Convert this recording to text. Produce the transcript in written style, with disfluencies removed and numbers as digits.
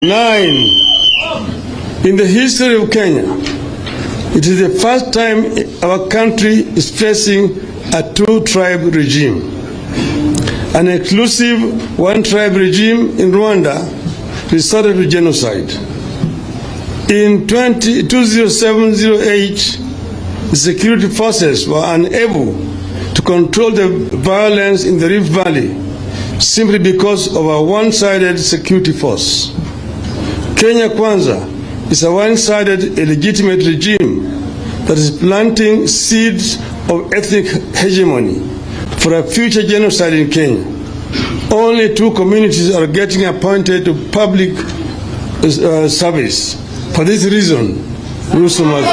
9. In the history of Kenya, it is the first time our country is facing a two-tribe regime. An exclusive one-tribe regime in Rwanda resorted to genocide. In 2007-08, the security forces were unable to control the violence in the Rift Valley simply because of a one-sided security force. Kenya Kwanza is a one-sided illegitimate regime that is planting seeds of ethnic hegemony for a future genocide in Kenya. Only 2 communities are getting appointed to public service. For this reason, Ruto must